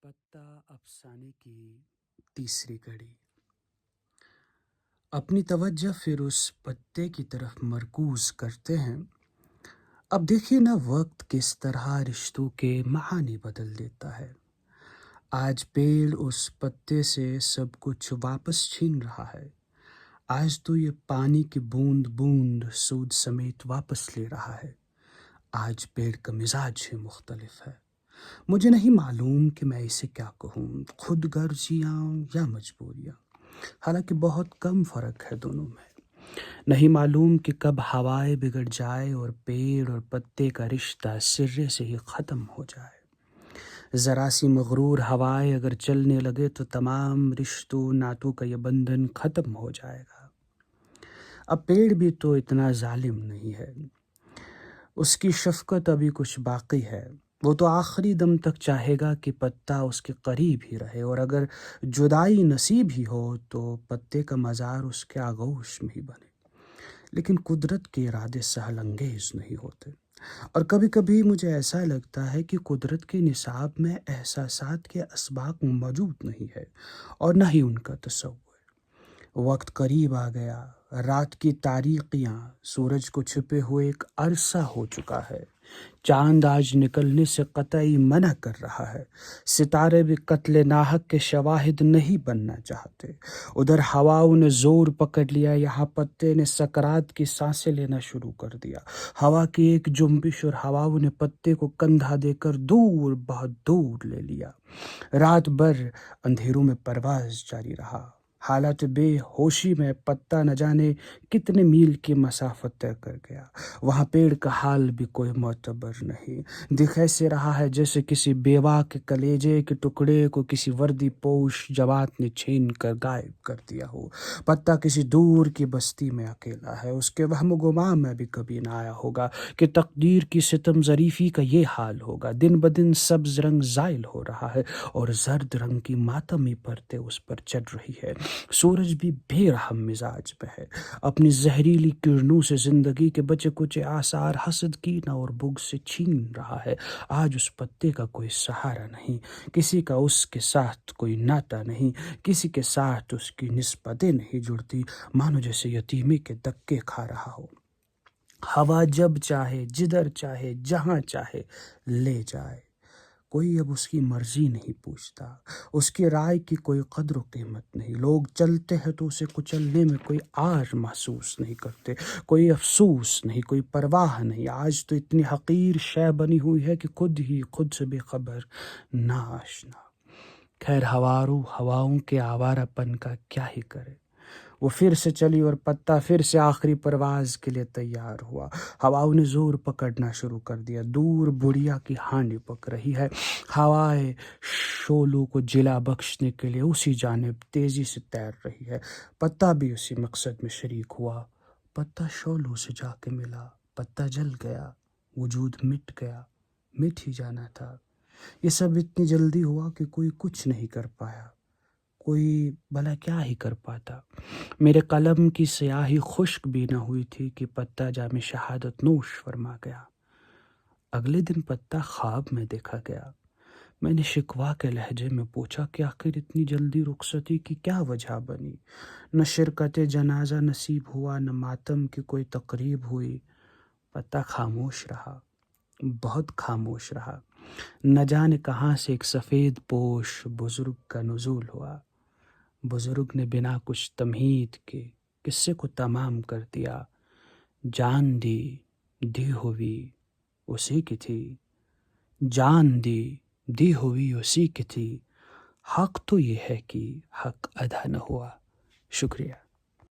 پتا افسانے کی تیسری کڑی۔ اپنی توجہ پھر اس پتے کی طرف مرکوز کرتے ہیں۔ اب دیکھیے نا وقت کس طرح رشتوں کے معانی بدل دیتا ہے۔ آج پیڑ اس پتے سے سب کچھ واپس چھین رہا ہے۔ آج تو یہ پانی کی بوند بوند سود سمیت واپس لے رہا ہے۔ آج پیڑ کا مزاج ہی مختلف ہے۔ مجھے نہیں معلوم کہ میں اسے کیا کہوں، خود غرضیاں یا مجبوریاں، حالانکہ بہت کم فرق ہے دونوں میں۔ نہیں معلوم کہ کب ہوائیں بگڑ جائے اور پیڑ اور پتے کا رشتہ سرے سے ہی ختم ہو جائے۔ ذرا سی مغرور ہوائیں اگر چلنے لگے تو تمام رشتوں ناتوں کا یہ بندھن ختم ہو جائے گا۔ اب پیڑ بھی تو اتنا ظالم نہیں ہے، اس کی شفقت ابھی کچھ باقی ہے۔ وہ تو آخری دم تک چاہے گا کہ پتا اس کے قریب ہی رہے، اور اگر جدائی نصیب ہی ہو تو پتے کا مزار اس کے آغوش میں ہی بنے۔ لیکن قدرت کے ارادے سہل انگیز نہیں ہوتے، اور کبھی کبھی مجھے ایسا لگتا ہے کہ قدرت کے نصاب میں احساسات کے اسباق موجود نہیں ہے، اور نہ ہی ان کا تصور۔ وقت قریب آ گیا، رات کی تاریکیاں سورج کو چھپے ہوئے ایک عرصہ ہو چکا ہے۔ چاند آج نکلنے سے قطعی منع کر رہا ہے۔ ستارے بھی قتل ناحق کے شواہد نہیں بننا چاہتے۔ ادھر ہواؤں نے زور پکڑ لیا، یہاں پتے نے سکرات کی سانسیں لینا شروع کر دیا۔ ہوا کی ایک جنبش اور ہواؤں نے پتے کو کندھا دے کر دور، بہت دور لے لیا۔ رات بھر اندھیروں میں پرواز جاری رہا۔ حالت بے ہوشی میں پتا نہ جانے کتنے میل کی مسافت طے کر گیا۔ وہاں پیڑ کا حال بھی کوئی معتبر نہیں۔ دکھ ایسے رہا ہے جیسے کسی بیوہ کے کلیجے کے ٹکڑے کو کسی وردی پوش جماعت نے چھین کر غائب کر دیا ہو۔ پتا کسی دور کی بستی میں اکیلا ہے۔ اس کے وہم و گمان میں بھی کبھی نہ آیا ہوگا کہ تقدیر کی ستم ظریفی کا یہ حال ہوگا۔ دن بدن سبز رنگ زائل ہو رہا ہے، اور زرد رنگ کی ماتمی پرتیں اس پر چڑھ رہی ہے۔ سورج بھی بے رحم مزاج میں ہے، اپنی زہریلی کرنوں سے زندگی کے بچے کچے آثار حسد، کینہ اور بغض سے چھین رہا ہے۔ آج اس پتے کا کوئی سہارا نہیں، کسی کا اس کے ساتھ کوئی ناتا نہیں، کسی کے ساتھ اس کی نسبتیں نہیں جڑتی، مانو جیسے یتیمی کے دکے کھا رہا ہو۔ ہوا جب چاہے، جدھر چاہے، جہاں چاہے لے جائے۔ کوئی اب اس کی مرضی نہیں پوچھتا، اس کی رائے کی کوئی قدر و قیمت نہیں۔ لوگ چلتے ہیں تو اسے کچلنے میں کوئی عار محسوس نہیں کرتے، کوئی افسوس نہیں، کوئی پرواہ نہیں۔ آج تو اتنی حقیر شے بنی ہوئی ہے کہ خود ہی خود سے بے خبر، نا آشنا۔ خیر ہواؤں کے آوارہ پن کا کیا ہی کرے۔ وہ پھر سے چلی اور پتا پھر سے آخری پرواز کے لیے تیار ہوا۔ ہواؤں نے زور پکڑنا شروع کر دیا۔ دور بڑھیا کی ہانڈی پک رہی ہے۔ ہوائیں شعلوں کو جلا بخشنے کے لیے اسی جانب تیزی سے تیر رہی ہے۔ پتا بھی اسی مقصد میں شریک ہوا۔ پتا شعلوں سے جا کے ملا، پتا جل گیا، وجود مٹ گیا، مٹ ہی جانا تھا۔ یہ سب اتنی جلدی ہوا کہ کوئی کچھ نہیں کر پایا۔ کوئی بھلا کیا ہی کر پاتا۔ میرے قلم کی سیاہی خشک بھی نہ ہوئی تھی کہ پتا جام شہادت نوش فرما گیا۔ اگلے دن پتا خواب میں دیکھا گیا۔ میں نے شکوہ کے لہجے میں پوچھا کہ آخر اتنی جلدی رخصتی کی کیا وجہ بنی؟ نہ شرکت جنازہ نصیب ہوا، نہ ماتم کی کوئی تقریب ہوئی۔ پتا خاموش رہا، بہت خاموش رہا۔ نہ جانے کہاں سے ایک سفید پوش بزرگ کا نزول ہوا۔ بزرگ نے بنا کچھ تمہید کے قصے کو تمام کر دیا۔ جان دی ہوئی اسی کی تھی، جان دی ہوئی اسی کی تھی، حق تو یہ ہے کہ حق ادا نہ ہوا۔ شکریہ۔